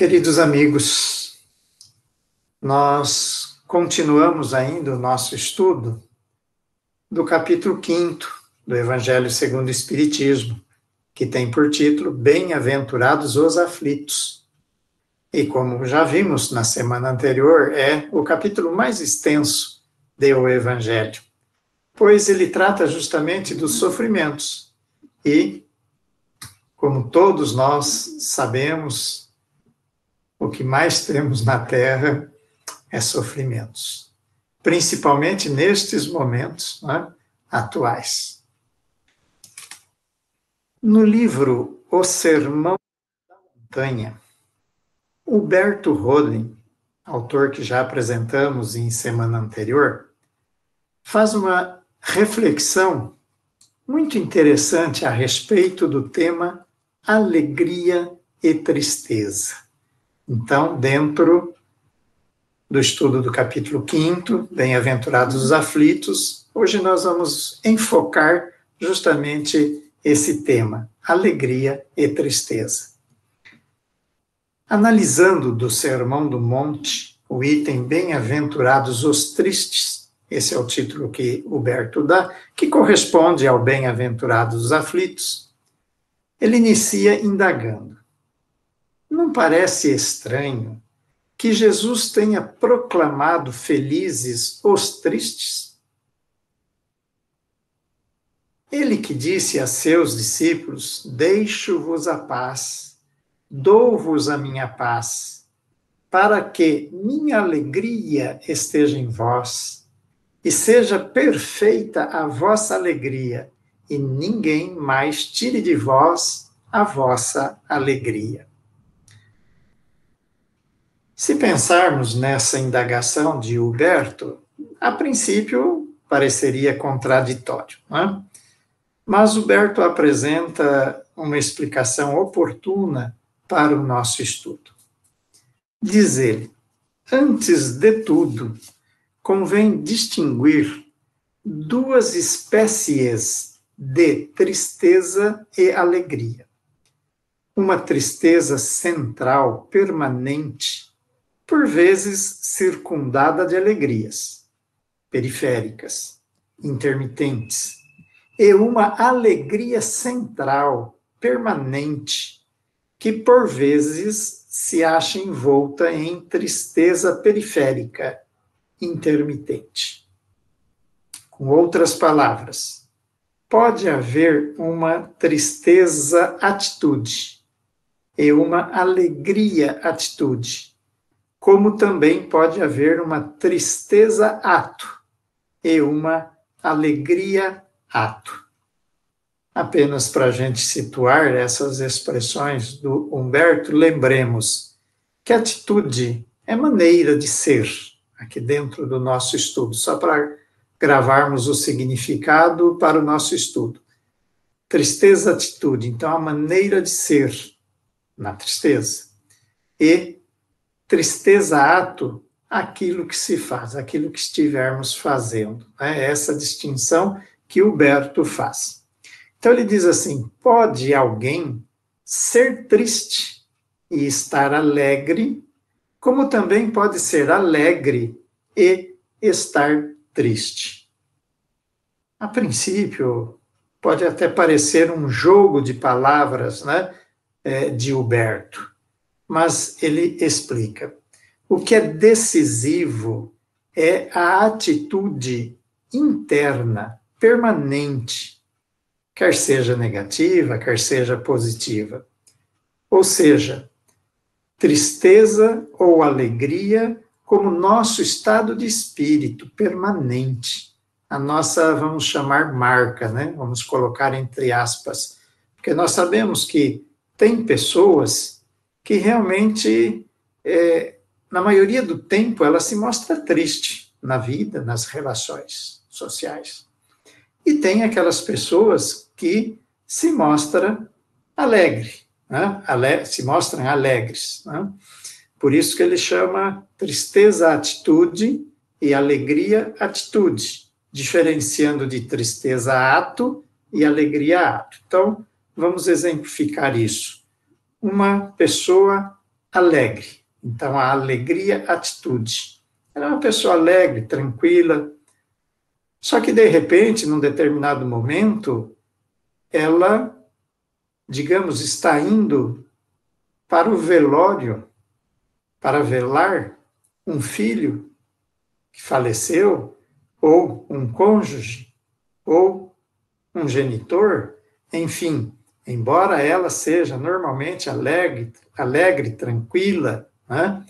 Queridos amigos, nós continuamos ainda o nosso estudo do capítulo 5º do Evangelho segundo o Espiritismo, que tem por título Bem-aventurados os aflitos. E como já vimos na semana anterior, é o capítulo mais extenso do Evangelho, pois ele trata justamente dos sofrimentos. E, como todos nós sabemos, o que mais temos na Terra é sofrimentos, principalmente nestes momentos, né, atuais. No livro O Sermão da Montanha, Huberto Rollin, autor que já apresentamos em semana anterior, faz uma reflexão muito interessante a respeito do tema alegria e tristeza. Então, dentro do estudo do capítulo 5º, Bem-aventurados os aflitos, hoje nós vamos enfocar justamente esse tema, alegria e tristeza. Analisando do Sermão do Monte, o item Bem-aventurados os tristes, esse é o título que Huberto dá, que corresponde ao Bem-aventurados os aflitos, ele inicia indagando. Não parece estranho que Jesus tenha proclamado felizes os tristes? Ele que disse a seus discípulos, deixo-vos a paz, dou-vos a minha paz, para que minha alegria esteja em vós, e seja perfeita a vossa alegria, e ninguém mais tire de vós a vossa alegria. Se pensarmos nessa indagação de Huberto, a princípio pareceria contraditório, não é? Mas Huberto apresenta uma explicação oportuna para o nosso estudo. Diz ele, antes de tudo, convém distinguir duas espécies de tristeza e alegria. Uma tristeza central, permanente, por vezes circundada de alegrias, periféricas, intermitentes, e uma alegria central, permanente, que por vezes se acha envolta em tristeza periférica, intermitente. Com outras palavras, pode haver uma tristeza-atitude e uma alegria-atitude, como também pode haver uma tristeza-ato e uma alegria-ato. Apenas para a gente situar essas expressões do Humberto, lembremos que atitude é maneira de ser, aqui dentro do nosso estudo, só para gravarmos o significado para o nosso estudo. Tristeza-atitude, então a maneira de ser na tristeza. E tristeza-ato, aquilo que se faz, aquilo que estivermos fazendo. É essa distinção que Huberto faz. Então ele diz assim, pode alguém ser triste e estar alegre, como também pode ser alegre e estar triste. A princípio, pode até parecer um jogo de palavras, né, de Huberto, mas ele explica. O que é decisivo é a atitude interna, permanente, quer seja negativa, quer seja positiva. Ou seja, tristeza ou alegria como nosso estado de espírito permanente, a nossa, vamos chamar, marca, né? Vamos colocar entre aspas, porque nós sabemos que tem pessoas que realmente, na maioria do tempo, ela se mostra triste na vida, nas relações sociais. E tem aquelas pessoas que se mostram alegres, né? Se mostram alegres. Né? Por isso que ele chama tristeza-atitude e alegria-atitude, diferenciando de tristeza-ato e alegria-ato. Então, vamos exemplificar isso. Uma pessoa alegre. Então, a alegria, atitude. Ela é uma pessoa alegre, tranquila. Só que, de repente, num determinado momento, ela, digamos, está indo para o velório, para velar um filho que faleceu, ou um cônjuge, ou um genitor, enfim, embora ela seja normalmente alegre, tranquila, né?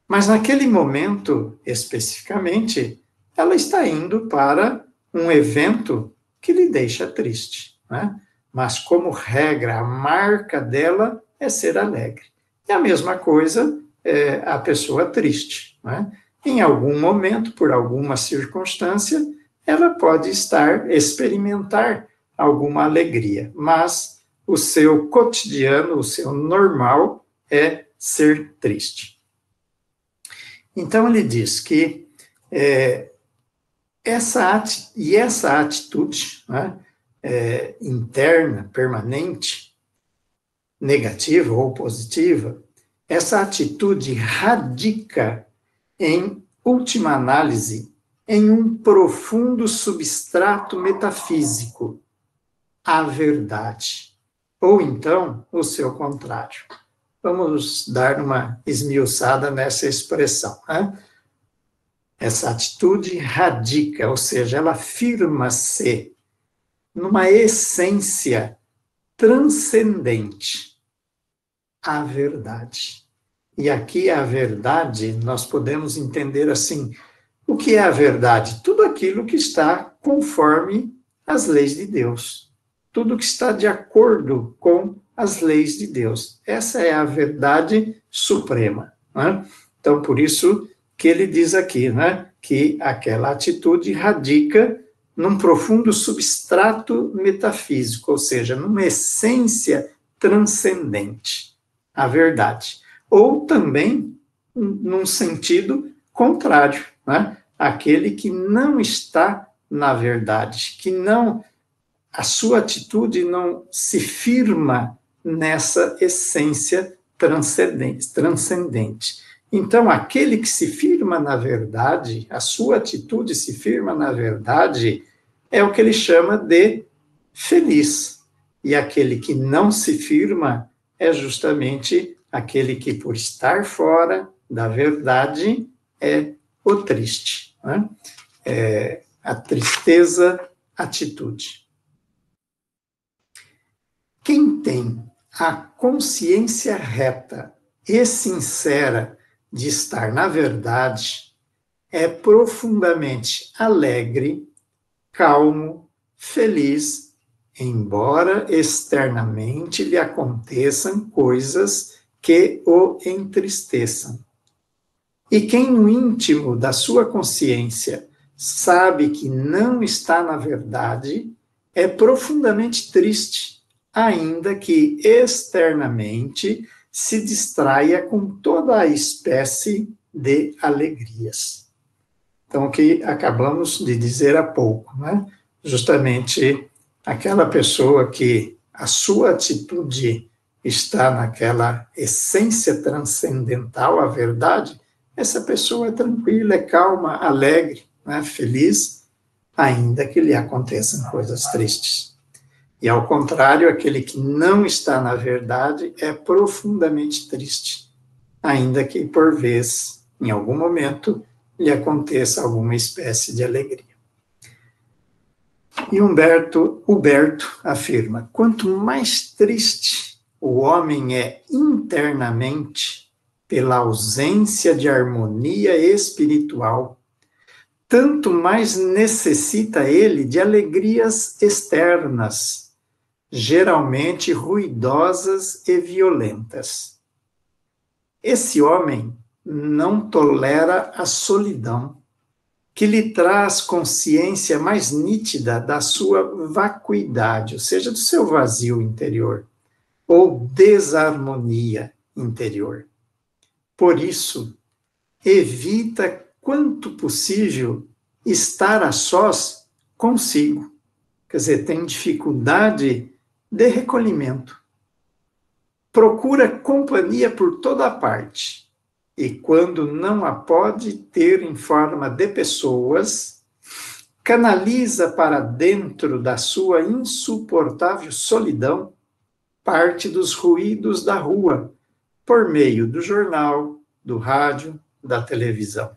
Mas naquele momento, especificamente, ela está indo para um evento que lhe deixa triste, né? Mas, como regra, a marca dela é ser alegre. E a mesma coisa é a pessoa triste, né? Em algum momento, por alguma circunstância, ela pode experimentar alguma alegria, mas o seu cotidiano, o seu normal é ser triste. Então, ele diz que essa atitude, né, interna, permanente, negativa ou positiva, essa atitude radica, em última análise, em um profundo substrato metafísico, a verdade. Ou então, o seu contrário. Vamos dar uma esmiuçada nessa expressão, né? Essa atitude radica, ou seja, ela firma-se numa essência transcendente, a verdade. E aqui a verdade, nós podemos entender assim, o que é a verdade? Tudo aquilo que está conforme as leis de Deus. Tudo que está de acordo com as leis de Deus. Essa é a verdade suprema, né? Então, por isso que ele diz aqui, né, que aquela atitude radica num profundo substrato metafísico, ou seja, numa essência transcendente, a verdade. Ou também num sentido contrário, né? Aquele que não está na verdade, que não, a sua atitude não se firma nessa essência transcendente. Então, aquele que se firma na verdade, a sua atitude se firma na verdade, é o que ele chama de feliz. E aquele que não se firma é justamente aquele que, por estar fora da verdade, é o triste, né? É a tristeza, atitude. Quem tem a consciência reta e sincera de estar na verdade é profundamente alegre, calmo, feliz, embora externamente lhe aconteçam coisas que o entristeçam. E quem no íntimo da sua consciência sabe que não está na verdade, é profundamente triste, ainda que externamente se distraia com toda a espécie de alegrias. Então, o que acabamos de dizer há pouco, né? Justamente aquela pessoa que a sua atitude está naquela essência transcendental, a verdade, essa pessoa é tranquila, é calma, alegre, né? Feliz, ainda que lhe aconteçam coisas tristes. E, ao contrário, aquele que não está na verdade é profundamente triste, ainda que, por vez, em algum momento, lhe aconteça alguma espécie de alegria. E Huberto afirma: quanto mais triste o homem é internamente pela ausência de harmonia espiritual, tanto mais necessita ele de alegrias externas, geralmente ruidosas e violentas. Esse homem não tolera a solidão, que lhe traz consciência mais nítida da sua vacuidade, ou seja, do seu vazio interior, ou desarmonia interior. Por isso, evita, quanto possível, estar a sós consigo. Quer dizer, tem dificuldade de recolhimento. procura companhia por toda parte, e quando não a pode ter em forma de pessoas, canaliza para dentro da sua insuportável solidão parte dos ruídos da rua, por meio do jornal, do rádio, da televisão.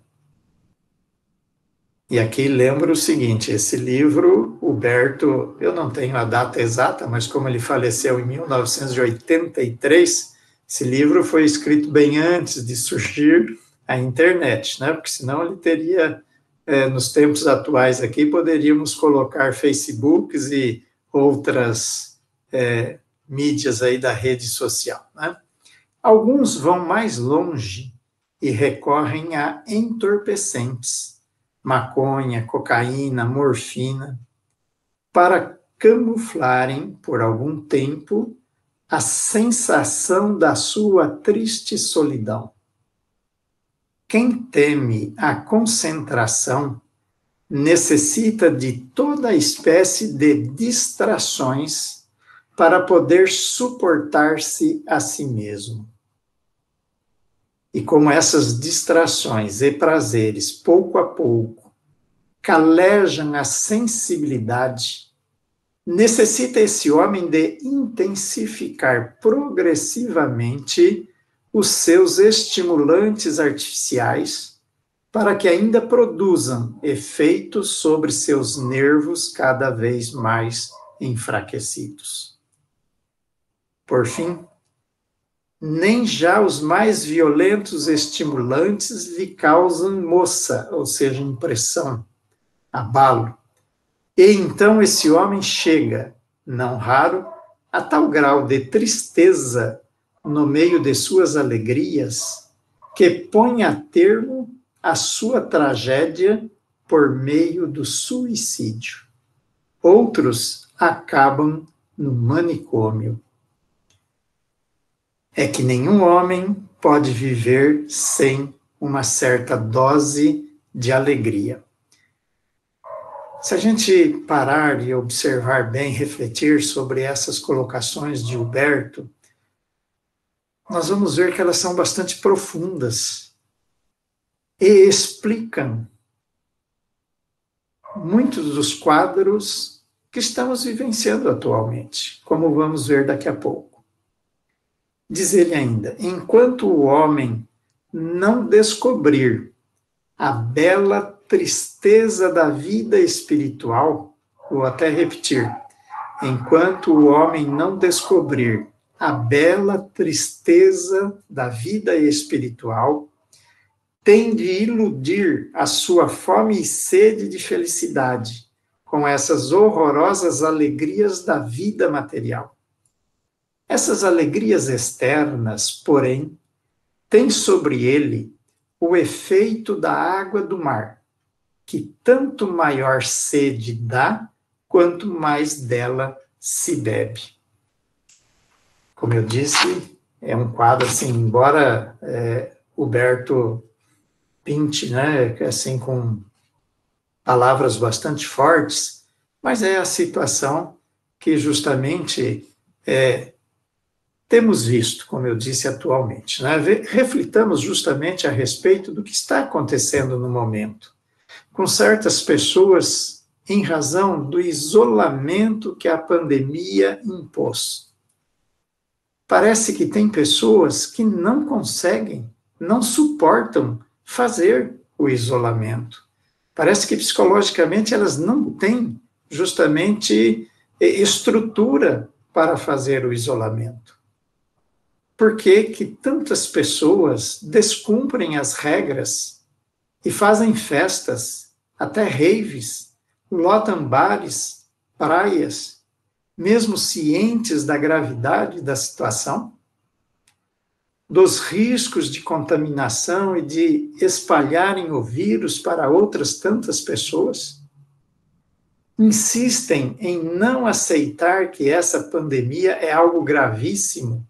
E aqui lembro o seguinte, esse livro, Huberto, eu não tenho a data exata, mas como ele faleceu em 1983, esse livro foi escrito bem antes de surgir a internet, né? Porque senão ele teria, nos tempos atuais aqui, poderíamos colocar Facebooks e outras mídias aí da rede social, né? Alguns vão mais longe e recorrem a entorpecentes, maconha, cocaína, morfina, para camuflarem por algum tempo a sensação da sua triste solidão. Quem teme a concentração necessita de toda espécie de distrações para poder suportar-se a si mesmo. E como essas distrações e prazeres, pouco a pouco, calejam a sensibilidade, necessita esse homem de intensificar progressivamente os seus estimulantes artificiais para que ainda produzam efeitos sobre seus nervos cada vez mais enfraquecidos. Por fim, nem já os mais violentos estimulantes lhe causam moça, ou seja, impressão, abalo. E então esse homem chega, não raro, a tal grau de tristeza no meio de suas alegrias, que põe a termo a sua tragédia por meio do suicídio. Outros acabam no manicômio. É que nenhum homem pode viver sem uma certa dose de alegria. Se a gente parar e observar bem, refletir sobre essas colocações de Huberto, nós vamos ver que elas são bastante profundas e explicam muitos dos quadros que estamos vivenciando atualmente, como vamos ver daqui a pouco. Diz ele ainda, enquanto o homem não descobrir a bela tristeza da vida espiritual, vou até repetir, enquanto o homem não descobrir a bela tristeza da vida espiritual, tem de iludir a sua fome e sede de felicidade com essas horrorosas alegrias da vida material. Essas alegrias externas, porém, têm sobre ele o efeito da água do mar, que tanto maior sede dá, quanto mais dela se bebe. Como eu disse, é um quadro assim, embora Huberto pinte, né, assim, com palavras bastante fortes, mas é a situação que justamente temos visto, como eu disse, atualmente. Né? Reflitamos justamente a respeito do que está acontecendo no momento, com certas pessoas, em razão do isolamento que a pandemia impôs. Parece que tem pessoas que não conseguem, não suportam fazer o isolamento. Parece que psicologicamente elas não têm justamente estrutura para fazer o isolamento. Por que que tantas pessoas descumprem as regras e fazem festas, até raves, lotam bares, praias, mesmo cientes da gravidade da situação, dos riscos de contaminação e de espalharem o vírus para outras tantas pessoas? Insistem em não aceitar que essa pandemia é algo gravíssimo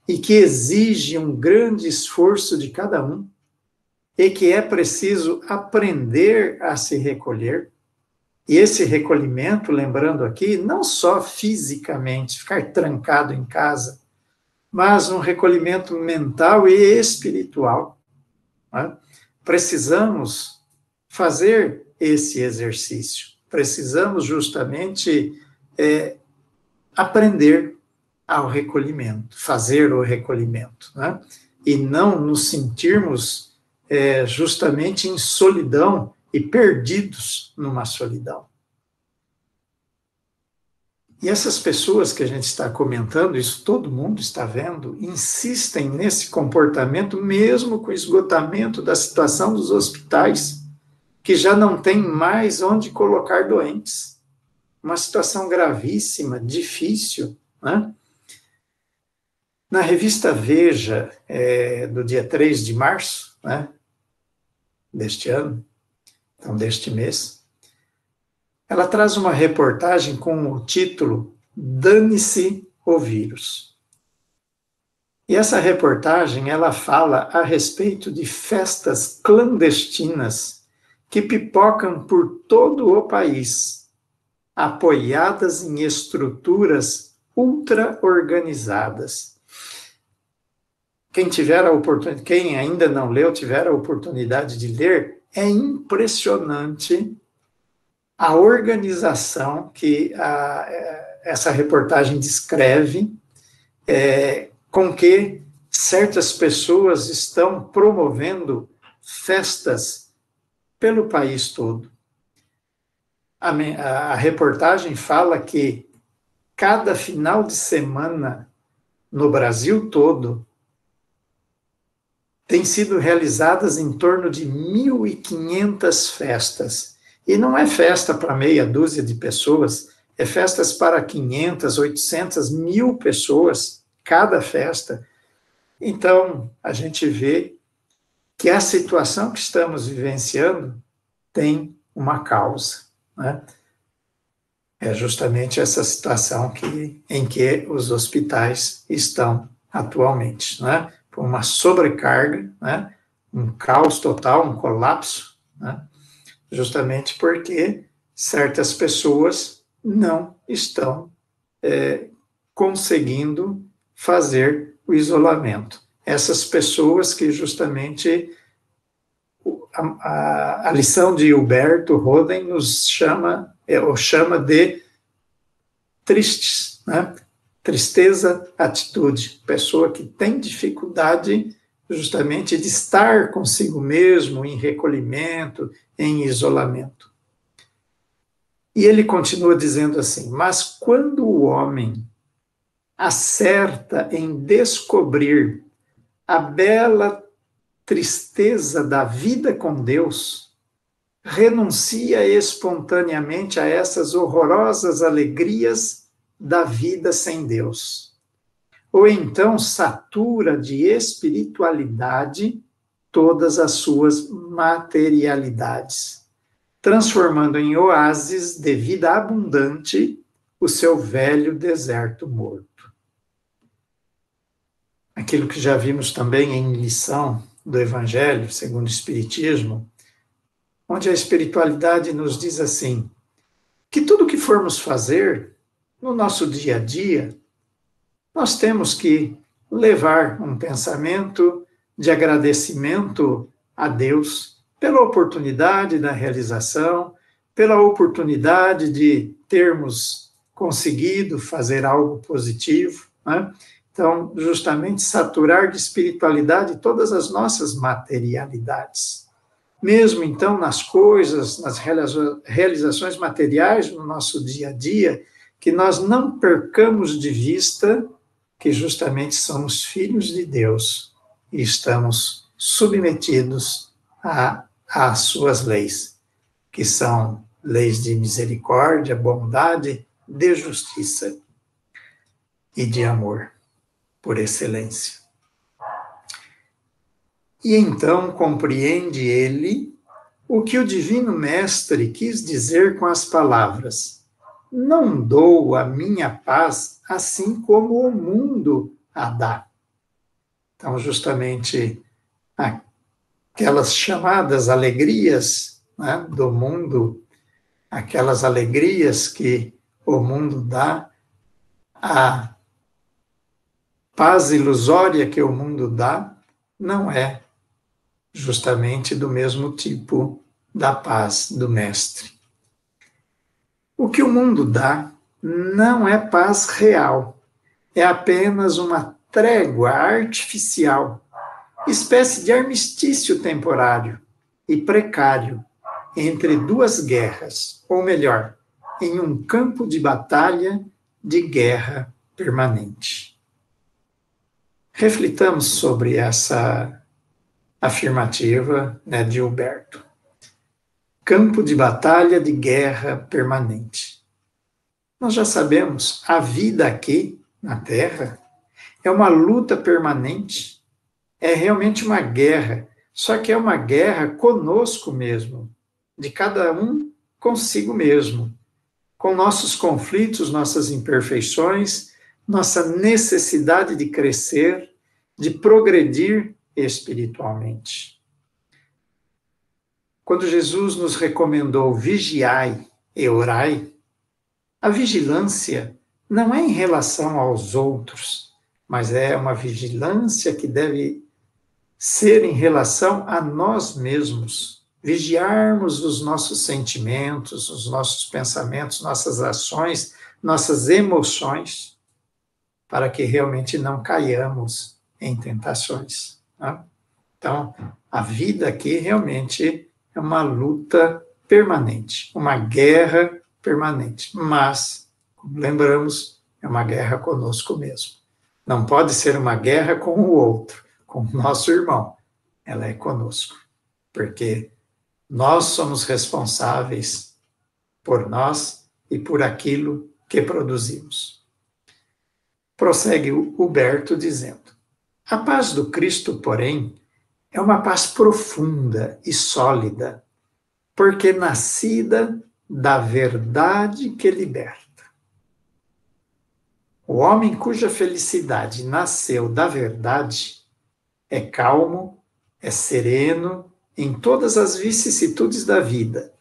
e que exige um grande esforço de cada um, e que é preciso aprender a se recolher. E esse recolhimento, lembrando aqui, não só fisicamente, ficar trancado em casa, mas um recolhimento mental e espiritual. Né? Precisamos fazer esse exercício, precisamos justamente aprender ao recolhimento, fazer o recolhimento, né? E não nos sentirmos justamente em solidão e perdidos numa solidão. E essas pessoas que a gente está comentando, isso todo mundo está vendo, insistem nesse comportamento mesmo com o esgotamento da situação dos hospitais, que já não tem mais onde colocar doentes. Uma situação gravíssima, difícil, né? Na revista Veja, do dia 3 de março, né, deste ano, então deste mês, ela traz uma reportagem com o título Dane-se o vírus. E essa reportagem, ela fala a respeito de festas clandestinas que pipocam por todo o país, apoiadas em estruturas ultra-organizadas. Quem ainda não leu, tiver a oportunidade de ler, é impressionante a organização que essa reportagem descreve, com que certas pessoas estão promovendo festas pelo país todo. A reportagem fala que cada final de semana no Brasil todo têm sido realizadas em torno de 1.500 festas. E não é festa para meia dúzia de pessoas, é festas para 500, 800, 1.000 pessoas, cada festa. Então, a gente vê que a situação que estamos vivenciando tem uma causa, né? É justamente essa situação em que os hospitais estão atualmente, né? Por uma sobrecarga, né? Um caos total, um colapso, né? Justamente porque certas pessoas não estão conseguindo fazer o isolamento. Essas pessoas que justamente a lição de Huberto Roden nos chama de tristes, né? Tristeza, atitude. Pessoa que tem dificuldade justamente de estar consigo mesmo em recolhimento, em isolamento. E ele continua dizendo assim: mas quando o homem acerta em descobrir a bela tristeza da vida com Deus, renuncia espontaneamente a essas horrorosas alegrias da vida sem Deus. Ou então satura de espiritualidade todas as suas materialidades, transformando em oásis de vida abundante o seu velho deserto morto. Aquilo que já vimos também em lição do Evangelho, segundo o Espiritismo, onde a espiritualidade nos diz assim, que tudo que formos fazer no nosso dia a dia, nós temos que levar um pensamento de agradecimento a Deus pela oportunidade da realização, pela oportunidade de termos conseguido fazer algo positivo, né? Então, justamente saturar de espiritualidade todas as nossas materialidades. Mesmo, então, nas coisas, nas realizações materiais no nosso dia a dia, que nós não percamos de vista que justamente somos filhos de Deus e estamos submetidos às suas leis, que são leis de misericórdia, bondade, de justiça e de amor, por excelência. E então compreende ele o que o Divino Mestre quis dizer com as palavras: não dou a minha paz assim como o mundo a dá. Então, justamente, aquelas chamadas alegrias, né, do mundo, aquelas alegrias que o mundo dá, paz ilusória que o mundo dá não é justamente do mesmo tipo da paz do Mestre. O que o mundo dá não é paz real, é apenas uma trégua artificial, espécie de armistício temporário e precário entre duas guerras, ou melhor, em um campo de batalha de guerra permanente. Reflitamos sobre essa afirmativa, né, de Humberto. Campo de batalha de guerra permanente. Nós já sabemos, a vida aqui na Terra é uma luta permanente, é realmente uma guerra, só que é uma guerra conosco mesmo, de cada um consigo mesmo, com nossos conflitos, nossas imperfeições, nossa necessidade de crescer, de progredir espiritualmente. Quando Jesus nos recomendou vigiai e orai, a vigilância não é em relação aos outros, mas é uma vigilância que deve ser em relação a nós mesmos. Vigiarmos os nossos sentimentos, os nossos pensamentos, nossas ações, nossas emoções, para que realmente não caiamos em tentações. Né? Então, a vida aqui realmente é uma luta permanente, uma guerra permanente, mas, como lembramos, é uma guerra conosco mesmo. Não pode ser uma guerra com o outro, com o nosso irmão. Ela é conosco, porque nós somos responsáveis por nós e por aquilo que produzimos. Prossegue o Huberto dizendo: a paz do Cristo, porém, é uma paz profunda e sólida, porque nascida da verdade que liberta. O homem cuja felicidade nasceu da verdade é calmo, é sereno em todas as vicissitudes da vida,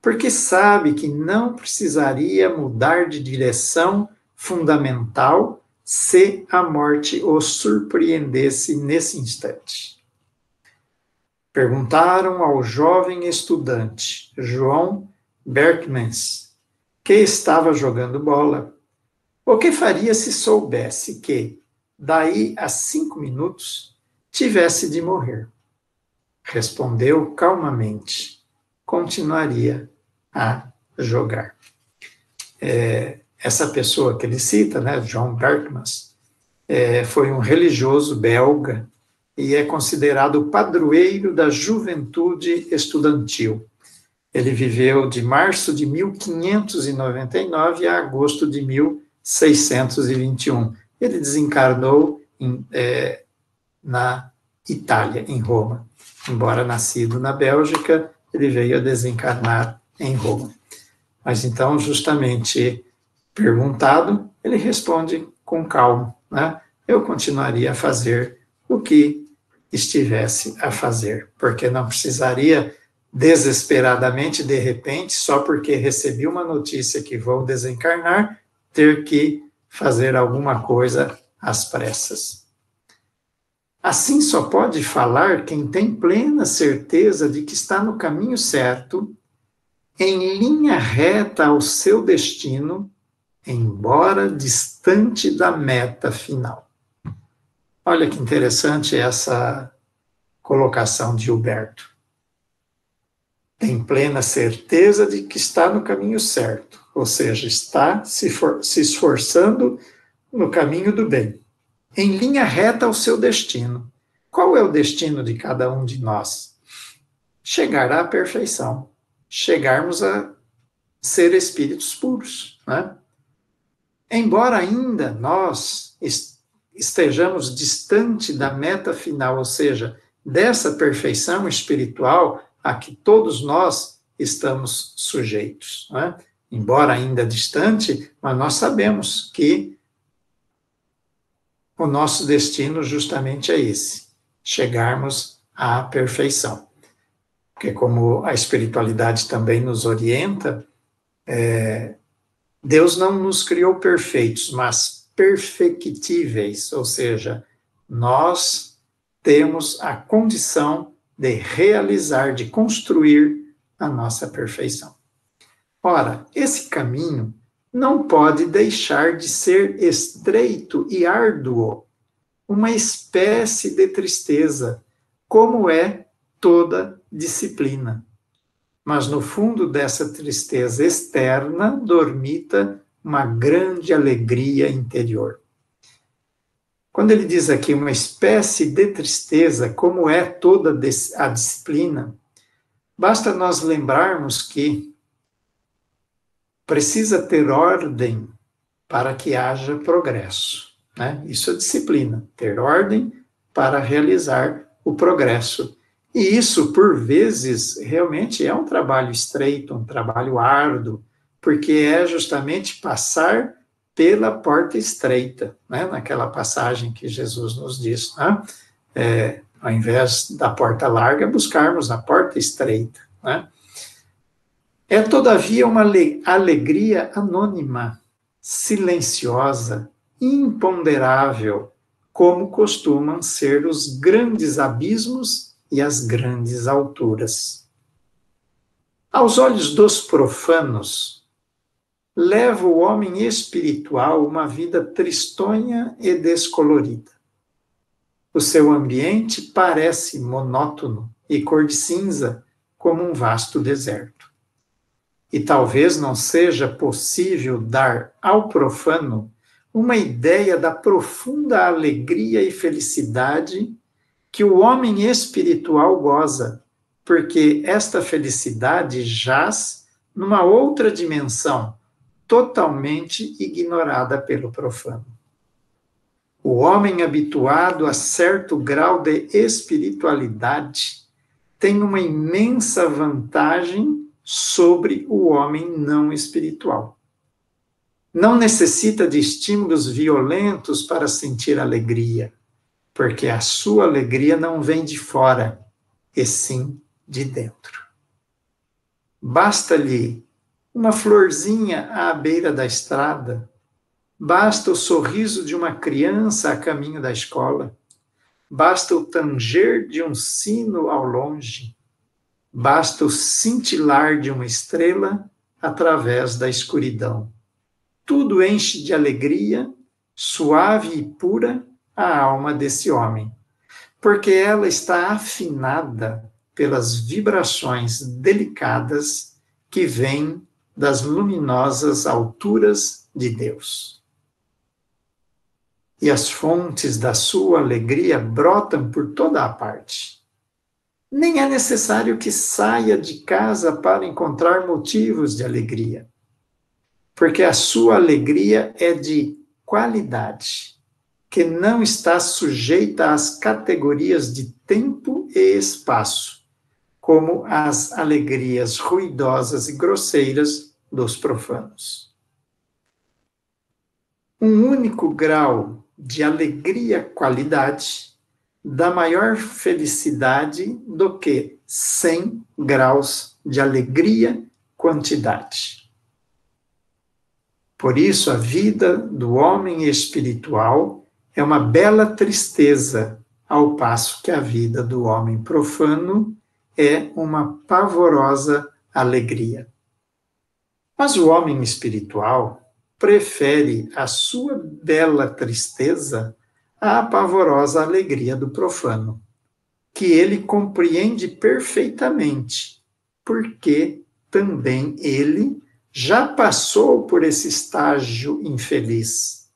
porque sabe que não precisaria mudar de direção fundamental se a morte o surpreendesse nesse instante. Perguntaram ao jovem estudante, João Berkmans, que estava jogando bola, o que faria se soubesse que, daí a 5 minutos, tivesse de morrer. Respondeu calmamente, continuaria a jogar. Essa pessoa que ele cita, né, John Berkmans, foi um religioso belga e é considerado o padroeiro da juventude estudantil. Ele viveu de março de 1599 a agosto de 1621. Ele desencarnou na Itália, em Roma. Embora nascido na Bélgica, ele veio a desencarnar em Roma. Mas então, justamente perguntado, ele responde com calma, né? Eu continuaria a fazer o que estivesse a fazer, porque não precisaria desesperadamente, de repente, só porque recebi uma notícia que vou desencarnar, ter que fazer alguma coisa às pressas. Assim só pode falar quem tem plena certeza de que está no caminho certo, em linha reta ao seu destino, embora distante da meta final. Olha que interessante essa colocação de Huberto. Tem plena certeza de que está no caminho certo, ou seja, está se esforçando no caminho do bem, em linha reta ao seu destino. Qual é o destino de cada um de nós? Chegar à perfeição, chegarmos a ser espíritos puros, né? Embora ainda nós estejamos distante da meta final, ou seja, dessa perfeição espiritual a que todos nós estamos sujeitos, né? Embora ainda distante, mas nós sabemos que o nosso destino justamente é esse, chegarmos à perfeição. Porque como a espiritualidade também nos orienta, Deus não nos criou perfeitos, mas perfectíveis, ou seja, nós temos a condição de realizar, de construir a nossa perfeição. Ora, esse caminho não pode deixar de ser estreito e árduo, uma espécie de tristeza, como é toda disciplina. Mas no fundo dessa tristeza externa dormita uma grande alegria interior. Quando ele diz aqui uma espécie de tristeza, como é toda a disciplina, basta nós lembrarmos que precisa ter ordem para que haja progresso, né? Isso é disciplina, ter ordem para realizar o progresso. E isso, por vezes, realmente é um trabalho estreito, um trabalho árduo, porque é justamente passar pela porta estreita, né? Naquela passagem que Jesus nos diz, né? Ao invés da porta larga, buscarmos a porta estreita, né? É, todavia, uma alegria anônima, silenciosa, imponderável, como costumam ser os grandes abismos e as grandes alturas. Aos olhos dos profanos, leva o homem espiritual uma vida tristonha e descolorida. O seu ambiente parece monótono e cor de cinza, como um vasto deserto. E talvez não seja possível dar ao profano uma ideia da profunda alegria e felicidade que o homem espiritual goza, porque esta felicidade jaz numa outra dimensão, totalmente ignorada pelo profano. O homem habituado a certo grau de espiritualidade tem uma imensa vantagem sobre o homem não espiritual. Não necessita de estímulos violentos para sentir alegria, porque a sua alegria não vem de fora, e sim de dentro. Basta-lhe uma florzinha à beira da estrada, basta o sorriso de uma criança a caminho da escola, basta o tanger de um sino ao longe, basta o cintilar de uma estrela através da escuridão. Tudo enche de alegria, suave e pura, a alma desse homem, porque ela está afinada pelas vibrações delicadas que vêm das luminosas alturas de Deus. E as fontes da sua alegria brotam por toda a parte. Nem é necessário que saia de casa para encontrar motivos de alegria, porque a sua alegria é de qualidade, que não está sujeita às categorias de tempo e espaço, como as alegrias ruidosas e grosseiras dos profanos. Um único grau de alegria-qualidade dá maior felicidade do que 100 graus de alegria-quantidade. Por isso, a vida do homem espiritual é uma bela tristeza, ao passo que a vida do homem profano é uma pavorosa alegria. Mas o homem espiritual prefere a sua bela tristeza à pavorosa alegria do profano, que ele compreende perfeitamente, porque também ele já passou por esse estágio infeliz,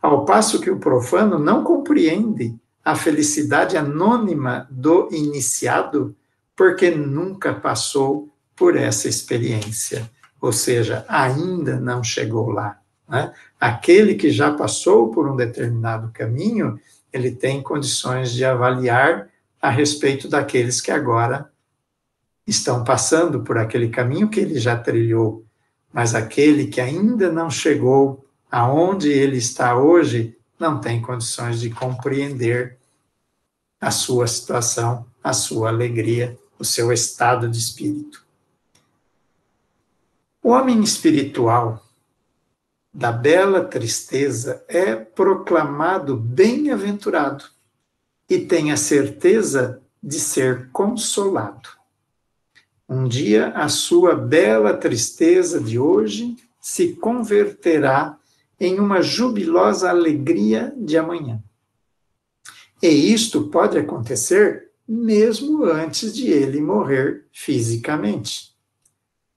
ao passo que o profano não compreende a felicidade anônima do iniciado, porque nunca passou por essa experiência, ou seja, ainda não chegou lá, né? Aquele que já passou por um determinado caminho, ele tem condições de avaliar a respeito daqueles que agora estão passando por aquele caminho que ele já trilhou. Mas aquele que ainda não chegou aonde ele está hoje, não tem condições de compreender a sua situação, a sua alegria, o seu estado de espírito. O homem espiritual da bela tristeza é proclamado bem-aventurado e tem a certeza de ser consolado. Um dia a sua bela tristeza de hoje se converterá em uma jubilosa alegria de amanhã. E isto pode acontecer mesmo antes de ele morrer fisicamente.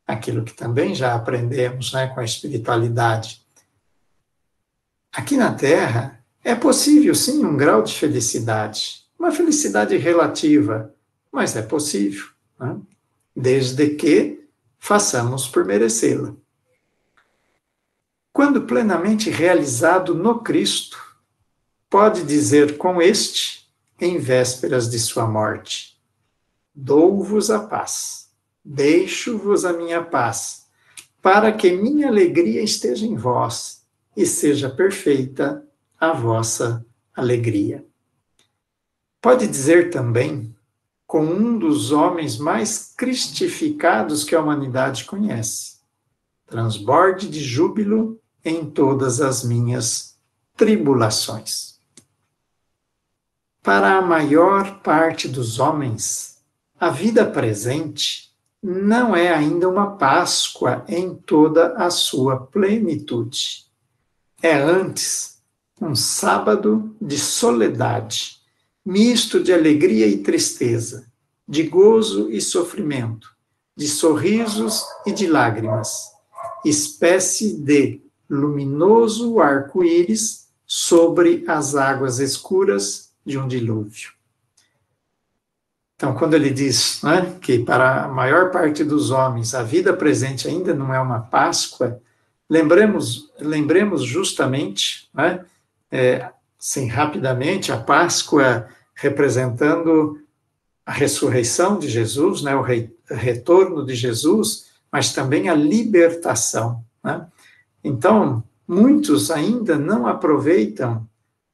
Aquilo que também já aprendemos, né, com a espiritualidade. Aqui na Terra é possível sim um grau de felicidade, uma felicidade relativa, mas é possível, né? Desde que façamos por merecê-la. Quando plenamente realizado no Cristo, pode dizer com este, em vésperas de sua morte: dou-vos a paz, deixo-vos a minha paz, para que minha alegria esteja em vós e seja perfeita a vossa alegria. Pode dizer também com um dos homens mais cristificados que a humanidade conhece: transborde de júbilo em todas as minhas tribulações. Para a maior parte dos homens, a vida presente não é ainda uma Páscoa em toda a sua plenitude. É antes um sábado de soledade, misto de alegria e tristeza, de gozo e sofrimento, de sorrisos e de lágrimas, espécie de luminoso arco-íris sobre as águas escuras de um dilúvio. Então, quando ele diz, né, que para a maior parte dos homens a vida presente ainda não é uma Páscoa, lembremos justamente, né, assim, rapidamente, a Páscoa representando a ressurreição de Jesus, né, o retorno de Jesus, mas também a libertação, né? Então, muitos ainda não aproveitam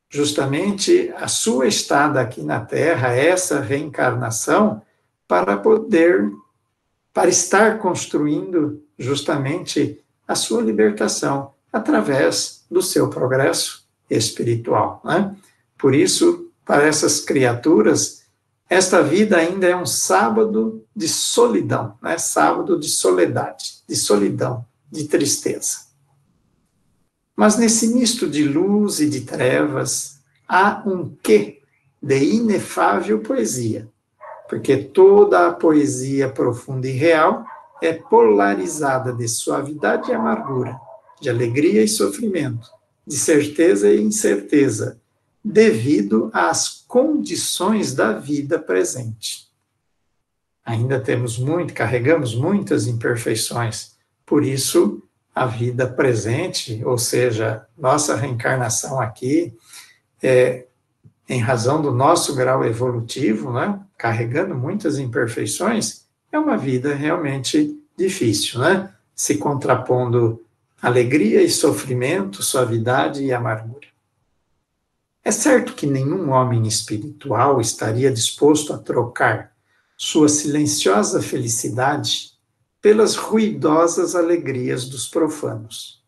justamente a sua estada aqui na Terra, essa reencarnação, para estar construindo justamente a sua libertação através do seu progresso espiritual, né? Por isso, para essas criaturas, esta vida ainda é um sábado de solidão, né? Sábado de soledade, de solidão, de tristeza. Mas nesse misto de luz e de trevas, há um quê de inefável poesia, porque toda a poesia profunda e real é polarizada de suavidade e amargura, de alegria e sofrimento, de certeza e incerteza, devido às condições da vida presente. Ainda carregamos muitas imperfeições, por isso a vida presente, ou seja, nossa reencarnação aqui, em razão do nosso grau evolutivo, né, carregando muitas imperfeições, é uma vida realmente difícil, né, se contrapondo alegria e sofrimento, suavidade e amargura. É certo que nenhum homem espiritual estaria disposto a trocar sua silenciosa felicidade pelas ruidosas alegrias dos profanos.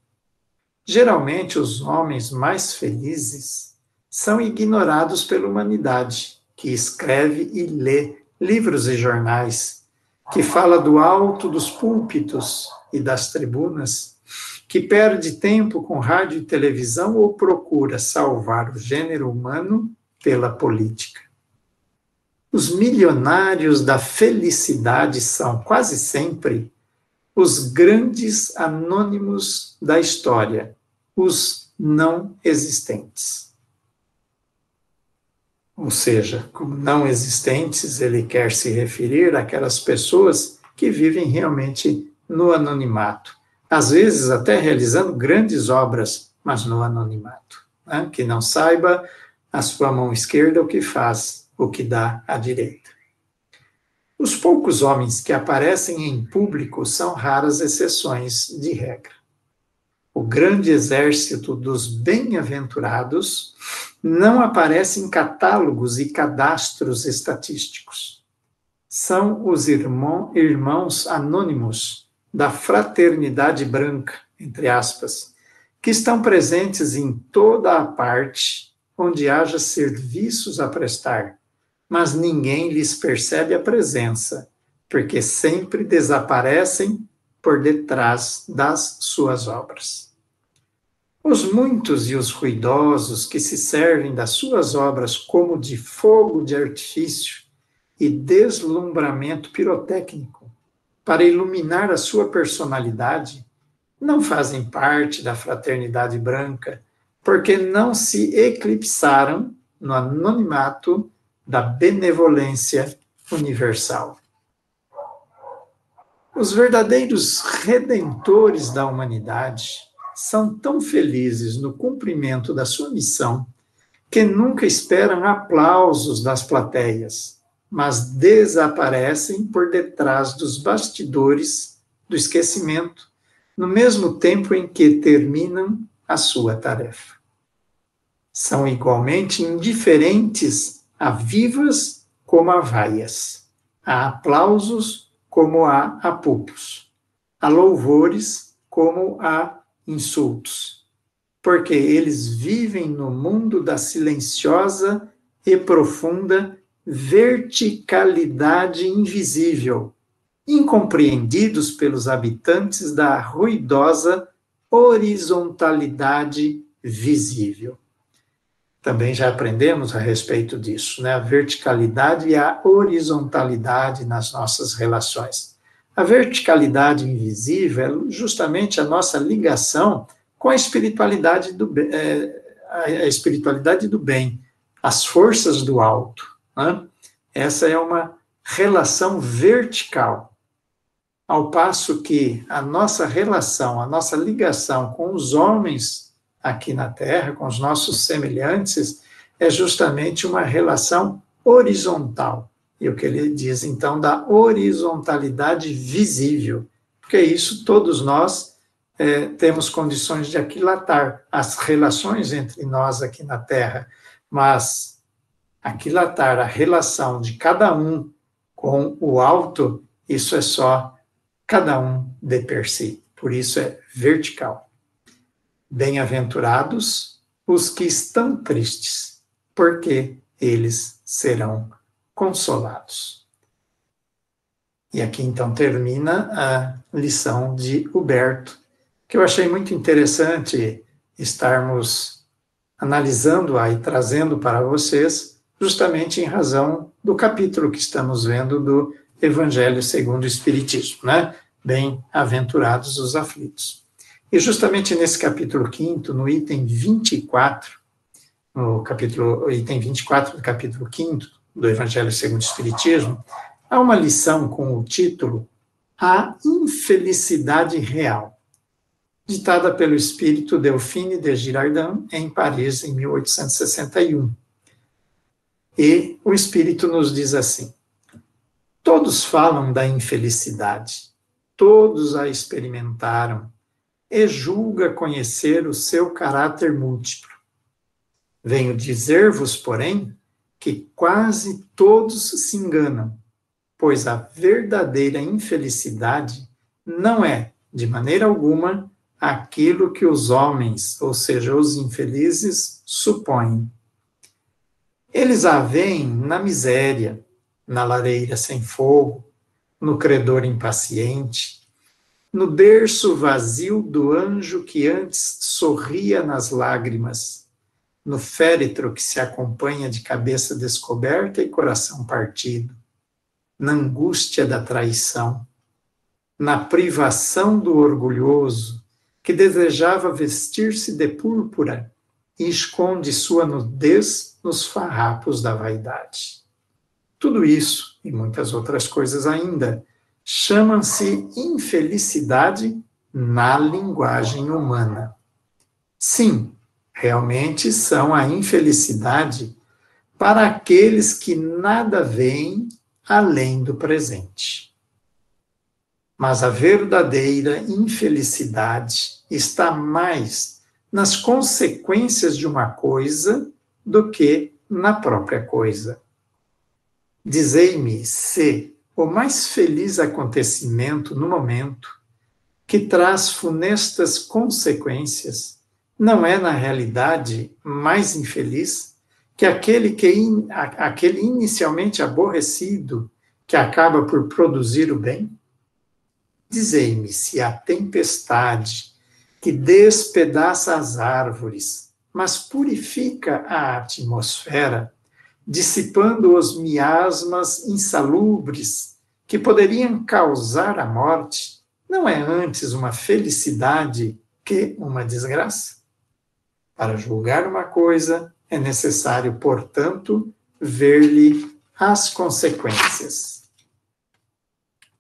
Geralmente, os homens mais felizes são ignorados pela humanidade, que escreve e lê livros e jornais, que fala do alto dos púlpitos e das tribunas, que perde tempo com rádio e televisão ou procura salvar o gênero humano pela política. Os milionários da felicidade são, quase sempre, os grandes anônimos da história, os não existentes. Ou seja, como não existentes, ele quer se referir àquelas pessoas que vivem realmente no anonimato, às vezes até realizando grandes obras, mas no anonimato, né? Que não saiba a sua mão esquerda o que faz, o que dá à direita. Os poucos homens que aparecem em público são raras exceções de regra. O grande exército dos bem-aventurados não aparece em catálogos e cadastros estatísticos. São os irmãos anônimos da fraternidade branca, entre aspas, que estão presentes em toda a parte onde haja serviços a prestar, mas ninguém lhes percebe a presença, porque sempre desaparecem por detrás das suas obras. Os muitos e os ruidosos que se servem das suas obras como de fogo de artifício e deslumbramento pirotécnico para iluminar a sua personalidade, não fazem parte da fraternidade branca, porque não se eclipsaram no anonimato da benevolência universal. Os verdadeiros redentores da humanidade são tão felizes no cumprimento da sua missão que nunca esperam aplausos das plateias, mas desaparecem por detrás dos bastidores do esquecimento, no mesmo tempo em que terminam a sua tarefa. São igualmente indiferentes a vivas como a vaias, a aplausos como a apupos, a louvores como a insultos, porque eles vivem no mundo da silenciosa e profunda verticalidade invisível, incompreendidos pelos habitantes da ruidosa horizontalidade visível. Também já aprendemos a respeito disso, né? A verticalidade e a horizontalidade nas nossas relações. A verticalidade invisível é justamente a nossa ligação com a espiritualidade a espiritualidade do bem, as forças do alto, né? Essa é uma relação vertical, ao passo que a nossa relação, a nossa ligação com os homens aqui na Terra, com os nossos semelhantes, é justamente uma relação horizontal. E o que ele diz, então, da horizontalidade visível, porque isso todos nós temos condições de aquilatar as relações entre nós aqui na Terra, mas aquilatar a relação de cada um com o alto, isso é só cada um de per si, por isso é vertical. Bem-aventurados os que estão tristes, porque eles serão consolados. E aqui então termina a lição de Huberto, que eu achei muito interessante estarmos analisando-a e trazendo para vocês, justamente em razão do capítulo que estamos vendo do Evangelho segundo o Espiritismo, né? Bem-aventurados os aflitos. E justamente nesse capítulo 5º, no item 24, item 24 do capítulo 5º do Evangelho segundo o Espiritismo, há uma lição com o título A Infelicidade Real, ditada pelo espírito Delphine de Girardin em Paris, em 1861. E o espírito nos diz assim: todos falam da infelicidade, todos a experimentaram, e julga conhecer o seu caráter múltiplo. Venho dizer-vos, porém, que quase todos se enganam, pois a verdadeira infelicidade não é, de maneira alguma, aquilo que os homens, ou seja, os infelizes, supõem. Eles a veem na miséria, na lareira sem fogo, no credor impaciente, no berço vazio do anjo que antes sorria nas lágrimas, no féretro que se acompanha de cabeça descoberta e coração partido, na angústia da traição, na privação do orgulhoso que desejava vestir-se de púrpura e esconde sua nudez nos farrapos da vaidade. Tudo isso, e muitas outras coisas ainda, chamam-se infelicidade na linguagem humana. Sim, realmente são a infelicidade para aqueles que nada veem além do presente. Mas a verdadeira infelicidade está mais nas consequências de uma coisa do que na própria coisa. Dizei-me se o mais feliz acontecimento no momento, que traz funestas consequências, não é, na realidade, mais infeliz que aquele inicialmente aborrecido que acaba por produzir o bem? Dizei-me se a tempestade que despedaça as árvores, mas purifica a atmosfera, dissipando os miasmas insalubres que poderiam causar a morte, não é antes uma felicidade que uma desgraça? Para julgar uma coisa, é necessário, portanto, ver-lhe as consequências.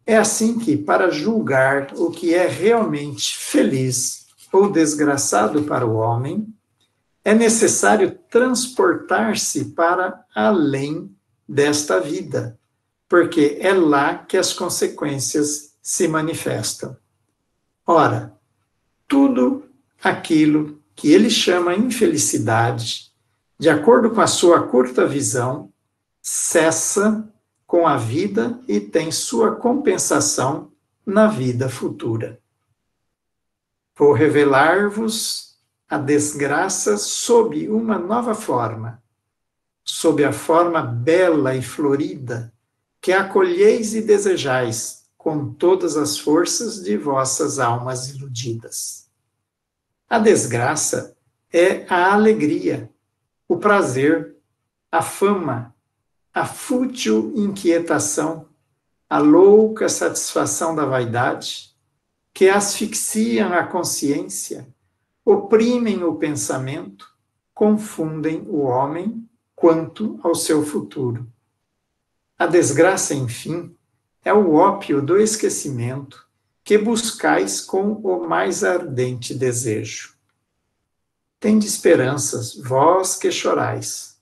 É assim que, para julgar o que é realmente feliz ou desgraçado para o homem, é necessário transportar-se para além desta vida, porque é lá que as consequências se manifestam. Ora, tudo aquilo que ele chama infelicidade, de acordo com a sua curta visão, cessa com a vida e tem sua compensação na vida futura. Vou revelar-vos a desgraça sob uma nova forma, sob a forma bela e florida que acolheis e desejais com todas as forças de vossas almas iludidas. A desgraça é a alegria, o prazer, a fama, a fútil inquietação, a louca satisfação da vaidade, que asfixiam a consciência, oprimem o pensamento, confundem o homem quanto ao seu futuro. A desgraça, enfim, é o ópio do esquecimento que buscais com o mais ardente desejo. Tende esperanças, vós que chorais.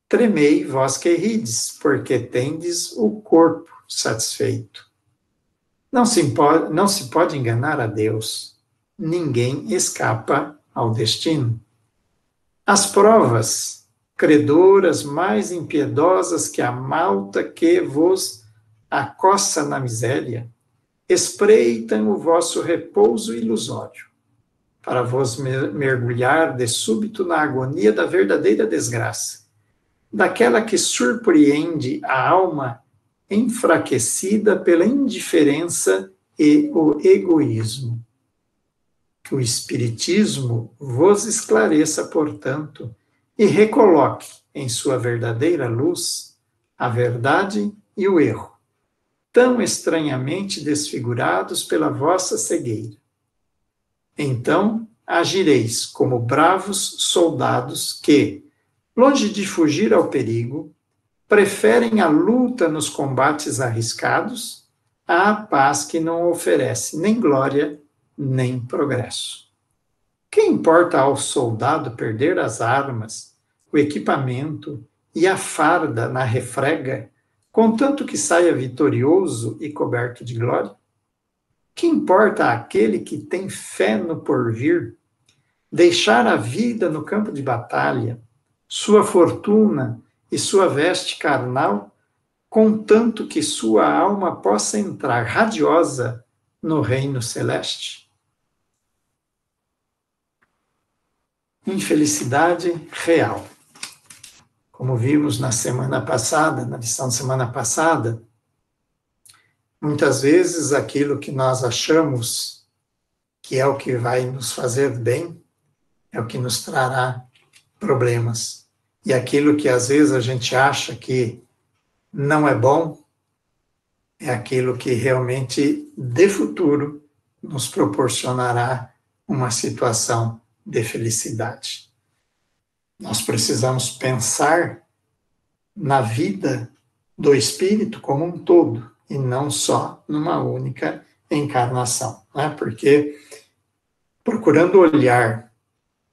Tremei, vós que rides, porque tendes o corpo satisfeito. Não se pode enganar a Deus. Ninguém escapa ao destino. As provas, credoras mais impiedosas que a malta que vos acossa na miséria, espreitam o vosso repouso ilusório, para vos mergulhar de súbito na agonia da verdadeira desgraça, daquela que surpreende a alma enfraquecida pela indiferença e o egoísmo. Que o Espiritismo vos esclareça, portanto, e recoloque em sua verdadeira luz a verdade e o erro, tão estranhamente desfigurados pela vossa cegueira. Então agireis como bravos soldados que, longe de fugir ao perigo, preferem a luta nos combates arriscados à paz que não oferece nem glória, nem progresso. Que importa ao soldado perder as armas, o equipamento e a farda na refrega, contanto que saia vitorioso e coberto de glória? Que importa àquele que tem fé no porvir, deixar a vida no campo de batalha, sua fortuna e sua veste carnal, contanto que sua alma possa entrar radiosa no reino celeste? Infelicidade real. Como vimos na semana passada, na lição da semana passada, muitas vezes aquilo que nós achamos que é o que vai nos fazer bem é o que nos trará problemas. E aquilo que às vezes a gente acha que não é bom é aquilo que realmente, de futuro, nos proporcionará uma situação de felicidade. Nós precisamos pensar na vida do espírito como um todo, e não só numa única encarnação, né? Porque procurando olhar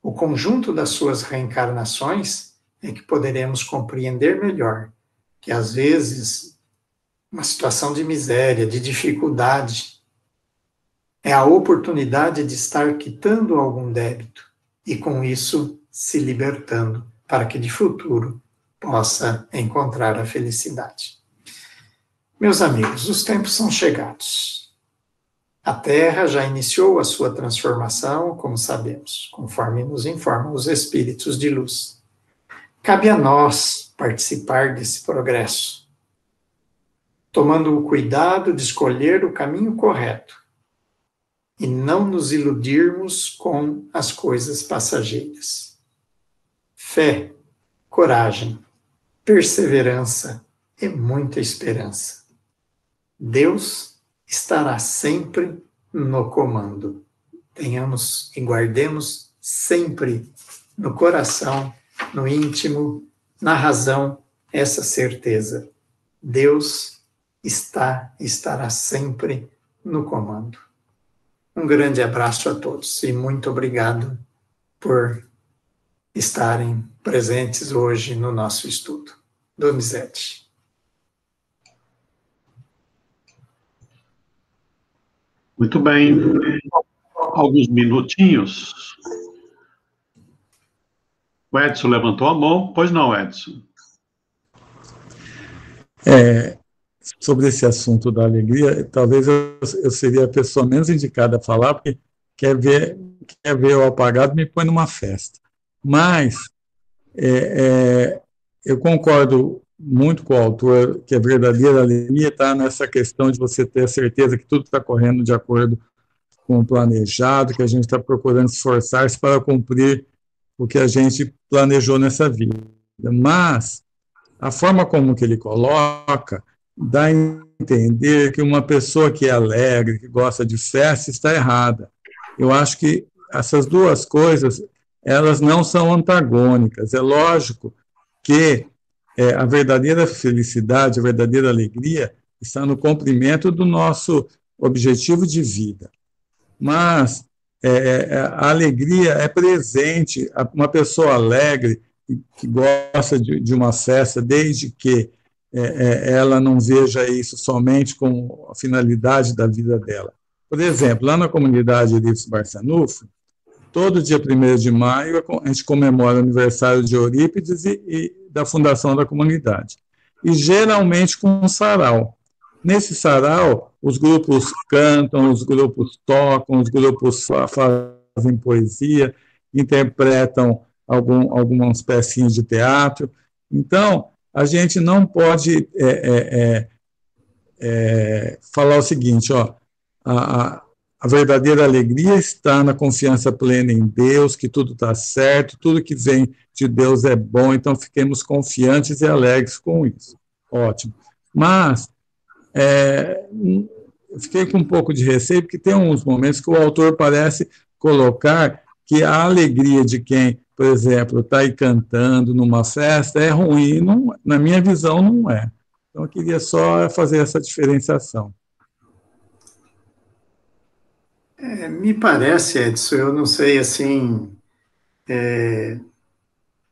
o conjunto das suas reencarnações é que poderemos compreender melhor que às vezes uma situação de miséria, de dificuldade, é a oportunidade de estar quitando algum débito e com isso se libertando para que de futuro possa encontrar a felicidade. Meus amigos, os tempos são chegados. A Terra já iniciou a sua transformação, como sabemos, conforme nos informam os espíritos de luz. Cabe a nós participar desse progresso, tomando o cuidado de escolher o caminho correto e não nos iludirmos com as coisas passageiras. Fé, coragem, perseverança e muita esperança. Deus estará sempre no comando. Tenhamos e guardemos sempre no coração, no íntimo, na razão, essa certeza. Deus estará sempre no comando. Um grande abraço a todos e muito obrigado por estarem presentes hoje no nosso estudo. Donizete. Muito bem. Alguns minutinhos. O Edson levantou a mão. Pois não, Edson? Sobre esse assunto da alegria, talvez eu seria a pessoa menos indicada a falar, porque quer ver o apagado, me põe numa festa. Mas eu concordo muito com o autor que a verdadeira alegria está nessa questão de você ter a certeza que tudo está correndo de acordo com o planejado, que a gente está procurando esforçar-se para cumprir o que a gente planejou nessa vida. Mas a forma como que ele coloca dá a entender que uma pessoa que é alegre, que gosta de festa, está errada. Eu acho que essas duas coisas, elas não são antagônicas. É lógico que a verdadeira felicidade, a verdadeira alegria está no cumprimento do nosso objetivo de vida. Mas a alegria é presente. Uma pessoa alegre, que gosta de uma festa, desde que ela não veja isso somente como a finalidade da vida dela. Por exemplo, lá na comunidade Eurípides Barçanufo, todo dia 1º de maio a gente comemora o aniversário de Eurípides e da fundação da comunidade. E geralmente com um sarau. Nesse sarau, os grupos cantam, os grupos tocam, os grupos fazem poesia, interpretam algumas pecinhas de teatro. Então, a gente não pode falar o seguinte, a verdadeira alegria está na confiança plena em Deus, que tudo está certo, tudo que vem de Deus é bom, então fiquemos confiantes e alegres com isso. Ótimo. Mas eu fiquei com um pouco de receio, porque tem uns momentos que o autor parece colocar que a alegria de quem, por exemplo, está aí cantando numa festa é ruim. Não, na minha visão, não é. Então, eu queria só fazer essa diferenciação. Me parece, Edson, eu não sei, assim,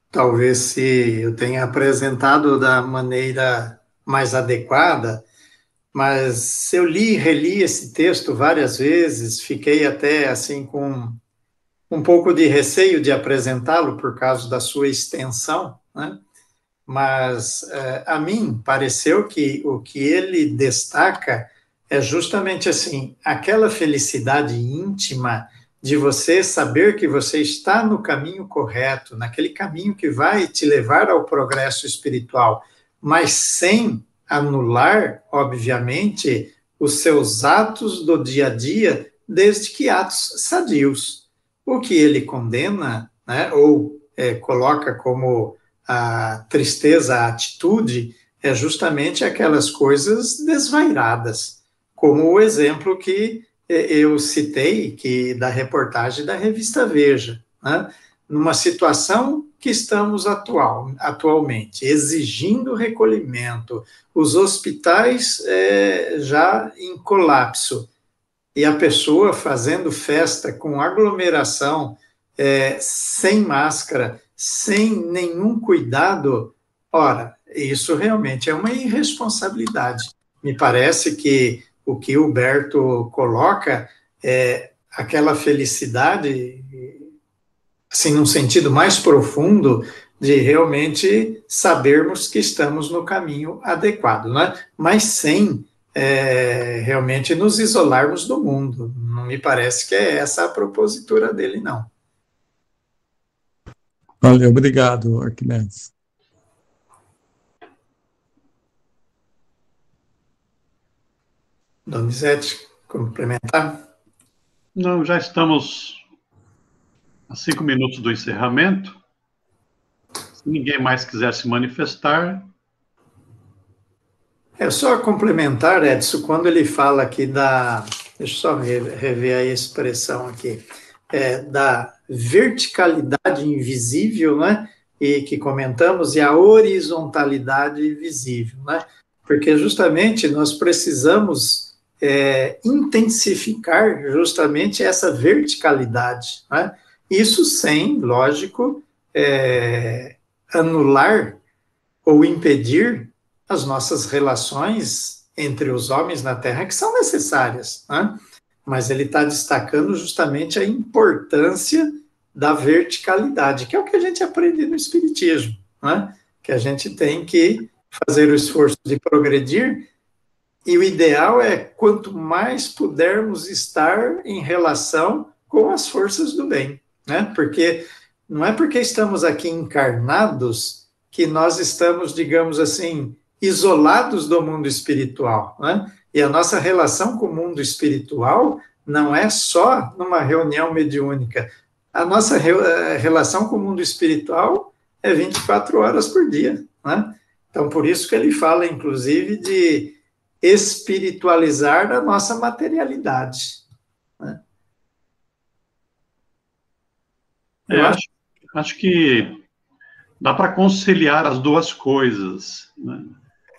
talvez se eu tenha apresentado da maneira mais adequada, mas eu li e reli esse texto várias vezes, fiquei até, assim, com um pouco de receio de apresentá-lo por causa da sua extensão, né? Mas a mim pareceu que o que ele destaca é justamente assim, aquela felicidade íntima de você saber que você está no caminho correto, naquele caminho que vai te levar ao progresso espiritual, mas sem anular, obviamente, os seus atos do dia a dia, desde que atos sadios. O que ele condena, né, ou coloca como a tristeza, a atitude, é justamente aquelas coisas desvairadas, como o exemplo que eu citei, que da reportagem da revista Veja, né? Numa situação que estamos atualmente, exigindo recolhimento, os hospitais já em colapso, e a pessoa fazendo festa com aglomeração, sem máscara, sem nenhum cuidado, ora, isso realmente é uma irresponsabilidade. Me parece que o que o Berto coloca é aquela felicidade, assim, num sentido mais profundo, de realmente sabermos que estamos no caminho adequado, né? Mas sem realmente nos isolarmos do mundo. Não me parece que é essa a propositura dele, não. Valeu, obrigado, Arquimedes. Donizete, complementar? Não, já estamos a 5 minutos do encerramento. Se ninguém mais quiser se manifestar. É só complementar, Edson, quando ele fala aqui da. Deixa eu só rever a expressão aqui. Da verticalidade invisível, né? E que comentamos, e a horizontalidade visível, né? Porque justamente nós precisamos intensificar justamente essa verticalidade, né? Isso sem, lógico, anular ou impedir as nossas relações entre os homens na Terra, que são necessárias, né? Mas ele está destacando justamente a importância da verticalidade, que é o que a gente aprende no Espiritismo, né? Que a gente tem que fazer o esforço de progredir, e o ideal é quanto mais pudermos estar em relação com as forças do bem, né? Porque não é porque estamos aqui encarnados que nós estamos, digamos assim, isolados do mundo espiritual, né? E a nossa relação com o mundo espiritual não é só numa reunião mediúnica. A nossa relação com o mundo espiritual é 24 horas por dia, né? Então, por isso que ele fala, inclusive, de espiritualizar a nossa materialidade, né? Acho que dá para conciliar as duas coisas, né?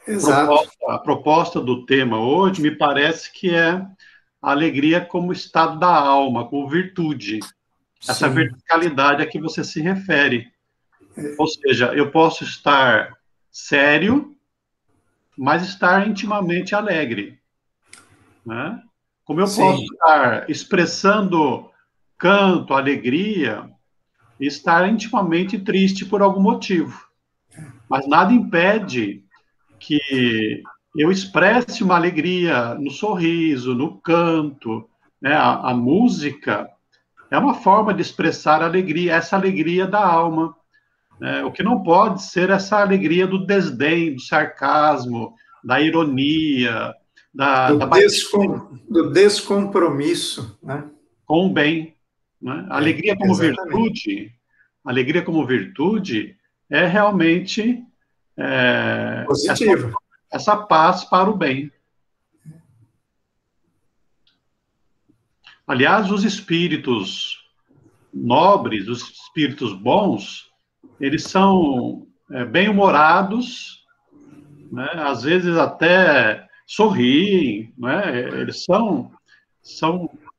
Exato. A proposta do tema hoje me parece que é a alegria como estado da alma, como virtude. Essa Sim. verticalidade a que você se refere. Ou seja, eu posso estar sério, mas estar intimamente alegre, né? Como eu posso estar expressando canto, alegria, e estar intimamente triste por algum motivo. Mas nada impede que eu expresse uma alegria no sorriso, no canto, né? A música é uma forma de expressar alegria, essa alegria da alma. O que não pode ser essa alegria do desdém, do sarcasmo, da ironia, do descompromisso, né? Com o bem, né? Exatamente. Alegria como virtude é realmente Positivo. essa paz para o bem. Aliás, os espíritos nobres, os espíritos bons, eles são bem-humorados, né? Às vezes até sorriem, né? Eles são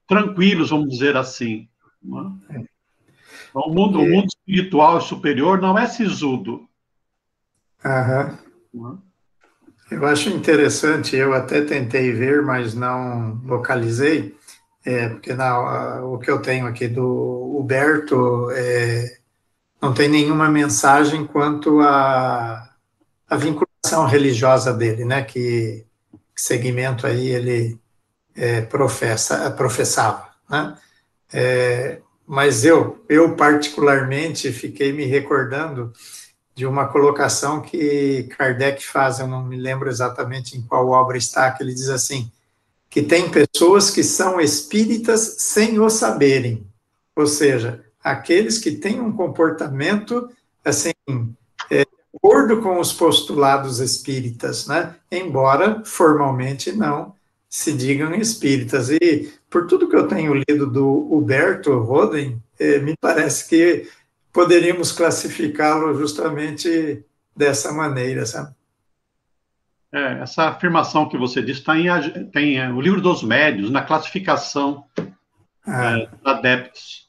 tranquilos, vamos dizer assim, né? Então, o mundo espiritual superior não é sisudo. Aham. Né? Eu acho interessante, eu até tentei ver, mas não localizei, porque o que eu tenho aqui do Huberto não tem nenhuma mensagem quanto à vinculação religiosa dele, né? Que segmento aí ele professava, né? Mas eu particularmente fiquei me recordando de uma colocação que Kardec faz, eu não me lembro exatamente em qual obra está, que ele diz assim, que tem pessoas que são espíritas sem o saberem, ou seja, aqueles que têm um comportamento, assim, de acordo com os postulados espíritas, né? Embora formalmente não se digam espíritas. E por tudo que eu tenho lido do Huberto Roden, me parece que poderíamos classificá-lo justamente dessa maneira, sabe? Essa afirmação que você disse tem o livro dos médiuns, na classificação dos adeptos.